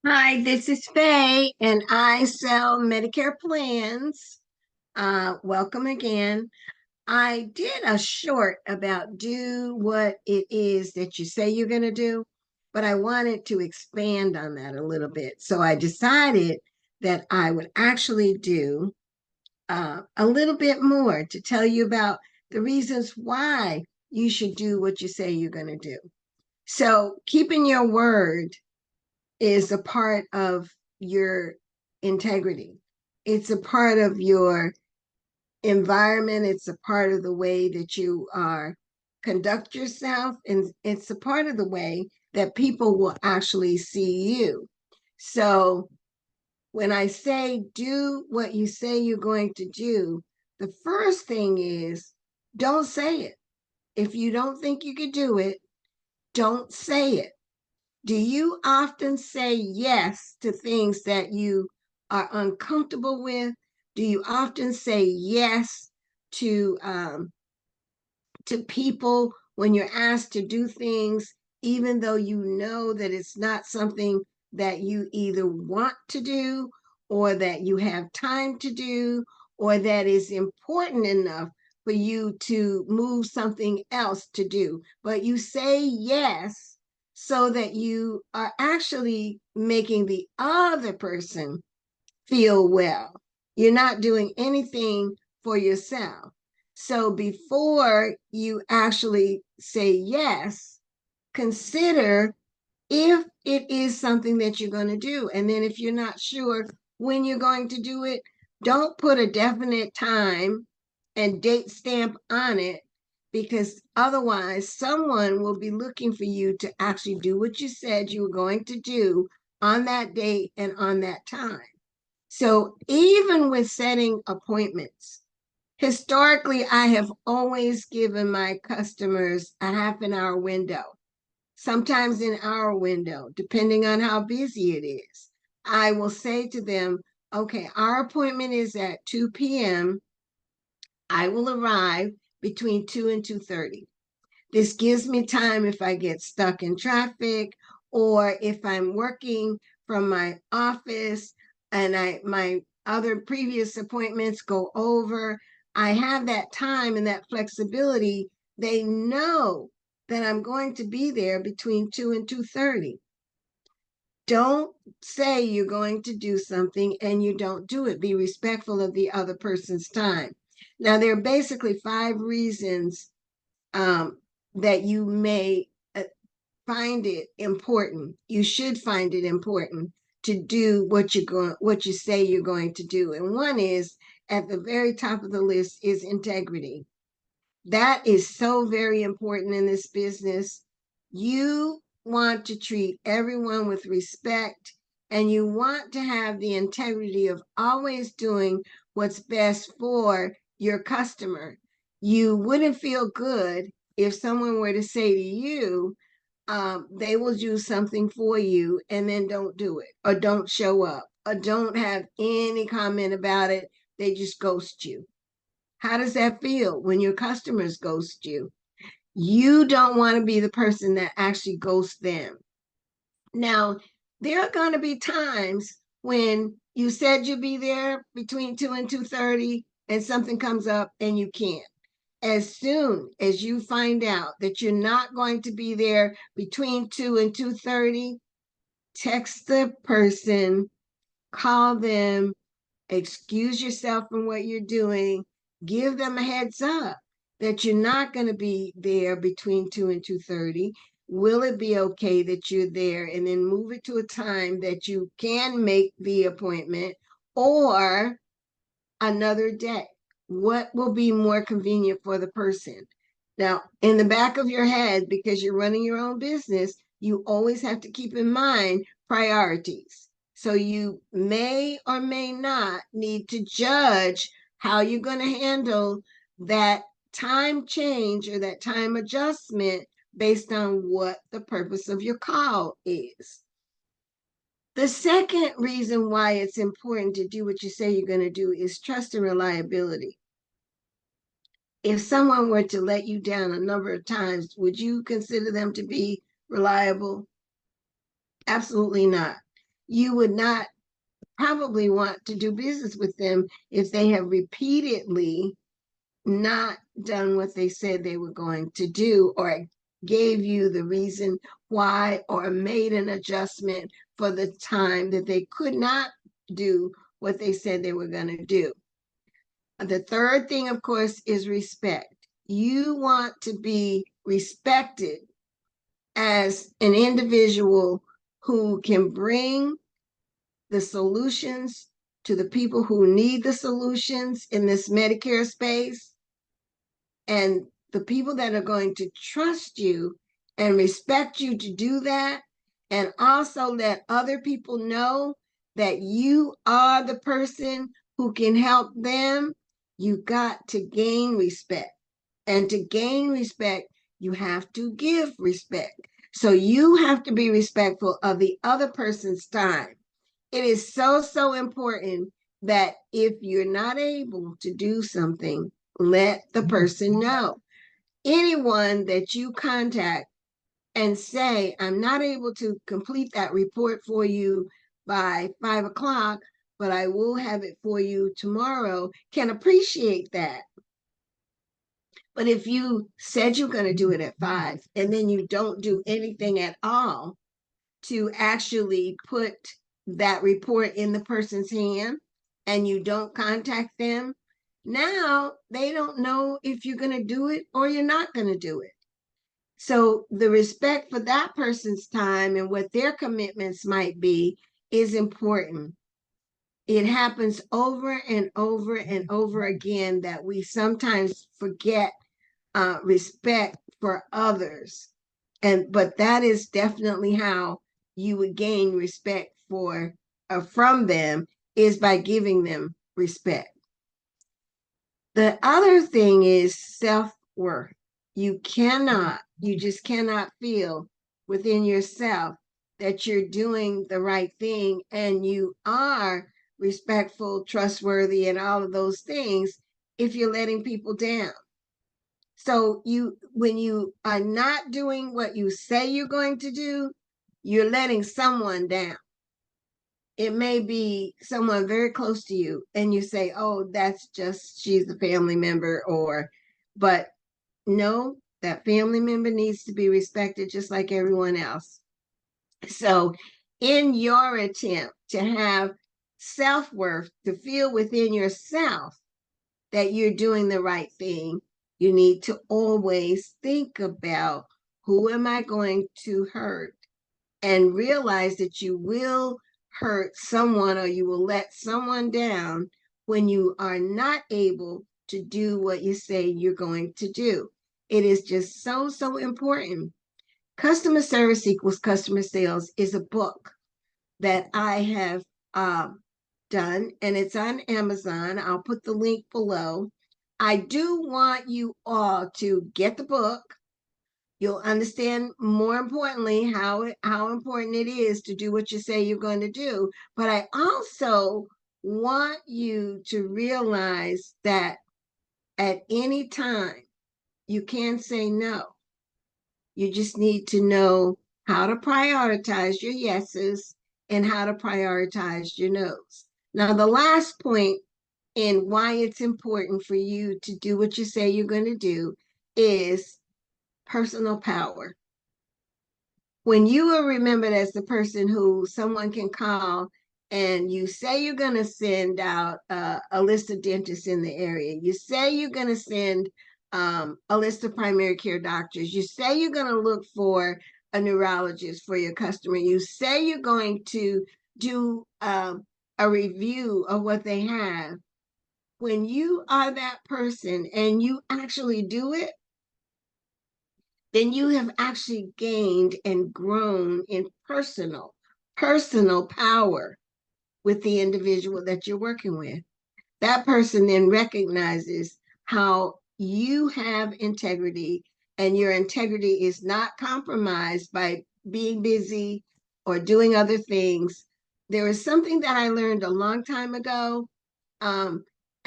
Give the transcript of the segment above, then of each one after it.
Hi, this is Faye, and I sell Medicare plans. Welcome again. I did a short about do what it is that you say you're going to do, but I wanted to expand on that a little bit. So I decided that I would actually do a little bit more to tell you about the reasons why you should do what you say you're going to do. So keeping your word is a part of your integrity. It's a part of your environment. It's a part of the way that you are conduct yourself, and it's a part of the way that people will actually see you. So when I say do what you say you're going to do, the first thing is don't say it. If you don't think you could do it, don't say it. Do you often say yes to things that you are uncomfortable with? Do you often say yes to people when you're asked to do things, even though you know that it's not something that you either want to do or that you have time to do or that is important enough for you to move something else to do? But you say yes so that you are actually making the other person feel well. You're not doing anything for yourself. So before you actually say yes, consider if it is something that you're going to do. And then if you're not sure when you're going to do it, don't put a definite time and date stamp on it, because otherwise someone will be looking for you to actually do what you said you were going to do on that date and on that time. So even with setting appointments, historically, I have always given my customers a half an hour window, sometimes an hour window, depending on how busy it is. I will say to them, okay, our appointment is at 2 p.m. I will arrive between 2 and 2:30. This gives me time if I get stuck in traffic or if I'm working from my office and my other previous appointments go over. I have that time and that flexibility. They know that I'm going to be there between 2 and 2:30. Don't say you're going to do something and you don't do it. Be respectful of the other person's time. Now, there are basically five reasons um, that you may find it important. You should find it important to do what you say you're going to do. And one is at the very top of the list is integrity. That is so very important in this business. You want to treat everyone with respect, and you want to have the integrity of always doing what's best for your customer. You wouldn't feel good if someone were to say to you, they will do something for you and then don't do it, or don't show up, or don't have any comment about it. They just ghost you. How does that feel when your customers ghost you? You don't want to be the person that actually ghosts them. Now, there are going to be times when you said you'd be there between 2 and 2:30 and something comes up and you can't. As soon as you find out that you're not going to be there between 2 and 2:30, text the person, call them, excuse yourself from what you're doing, give them a heads up that you're not going to be there between 2 and 2:30. Will it be okay that you're there? And then move it to a time that you can make the appointment or another day. What will be more convenient for the person? Now, in the back of your head, because you're running your own business, you always have to keep in mind priorities. So you may or may not need to judge how you're going to handle that time change or that time adjustment based on what the purpose of your call is. The second reason why it's important to do what you say you're going to do is trust and reliability. If someone were to let you down a number of times, would you consider them to be reliable? Absolutely not. you would not probably want to do business with them if they have repeatedly not done what they said they were going to do, or gave you the reason why, or made an adjustment for the time that they could not do what they said they were going to do. The third thing, of course, is respect. You want to be respected as an individual who can bring the solutions to the people who need the solutions in this Medicare space, and the people that are going to trust you and respect you to do that, and also let other people know that you are the person who can help them. You got to gain respect. And to gain respect, you have to give respect. So you have to be respectful of the other person's time. It is so, so important that if you're not able to do something, let the person know. Anyone that you contact and say, I'm not able to complete that report for you by 5 o'clock, but I will have it for you tomorrow, can appreciate that. But if you said you're going to do it at 5 and then you don't do anything at all to actually put that report in the person's hand, and you don't contact them, now they don't know if you're going to do it or you're not going to do it. So the respect for that person's time and what their commitments might be is important. It happens over and over and over again that we sometimes forget respect for others. But that is definitely how you would gain respect from them, is by giving them respect. The other thing is self-worth. You just cannot feel within yourself that you're doing the right thing and you are respectful, trustworthy, and all of those things if you're letting people down. So when you are not doing what you say you're going to do, you're letting someone down. It may be someone very close to you, and you say, oh, she's a family member, but no, that family member needs to be respected just like everyone else. So in your attempt to have self-worth, to feel within yourself that you're doing the right thing, you need to always think about, who am I going to hurt? And realize that you will hurt someone, or you will let someone down when you are not able to do what you say you're going to do. It is just so, so important. Customer Service Equals Customer Sales is a book that I have done, and it's on Amazon. I'll put the link below. I do want you all to get the book. You'll understand, more importantly, how important it is to do what you say you're going to do. But I also want you to realize that at any time you can say no. You just need to know how to prioritize your yeses and how to prioritize your nos. Now, the last point in why it's important for you to do what you say you're going to do is personal power. When you are remembered as the person who someone can call, and you say you're going to send out a list of dentists in the area, you say you're going to send a list of primary care doctors, you say you're going to look for a neurologist for your customer, you say you're going to do a review of what they have. When you are that person and you actually do it, then you have actually gained and grown in personal power with the individual that you're working with. That person then recognizes how you have integrity, and your integrity is not compromised by being busy or doing other things. There is something that I learned a long time ago,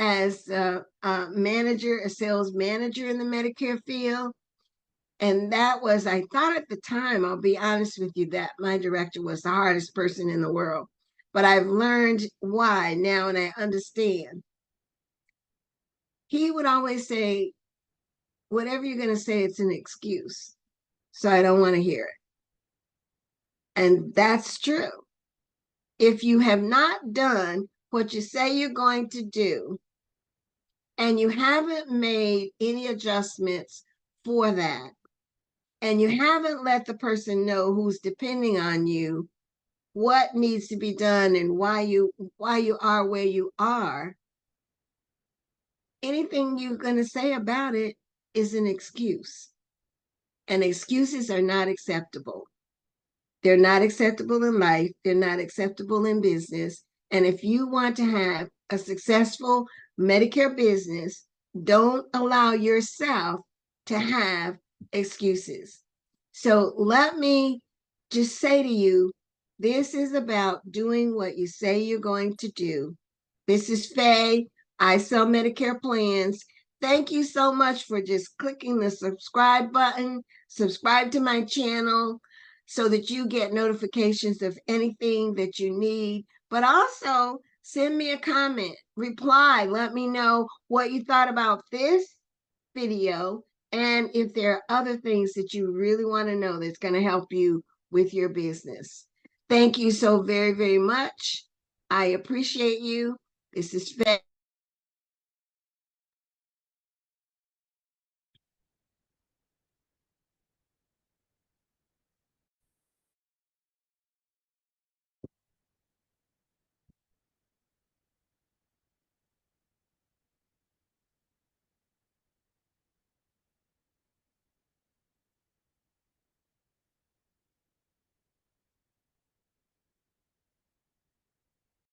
as a sales manager in the Medicare field. And that was, I thought at the time, I'll be honest with you, that my director was the hardest person in the world. But I've learned why now and I understand. He would always say, whatever you're going to say, it's an excuse. So I don't want to hear it. And that's true. If you have not done what you say you're going to do, and you haven't made any adjustments for that, and you haven't let the person know who's depending on you what needs to be done and why you are where you are, anything you're going to say about it is an excuse. And excuses are not acceptable. They're not acceptable in life. They're not acceptable in business. And if you want to have a successful Medicare business, don't allow yourself to have excuses. So let me just say to you, this is about doing what you say you're going to do. This is Faye. I sell Medicare plans. Thank you so much for just clicking the subscribe button. Subscribe to my channel so that you get notifications of anything that you need. But also send me a comment, reply, let me know what you thought about this video and if there are other things that you really want to know that's going to help you with your business. Thank you so very, very much. I appreciate you. This is Faye.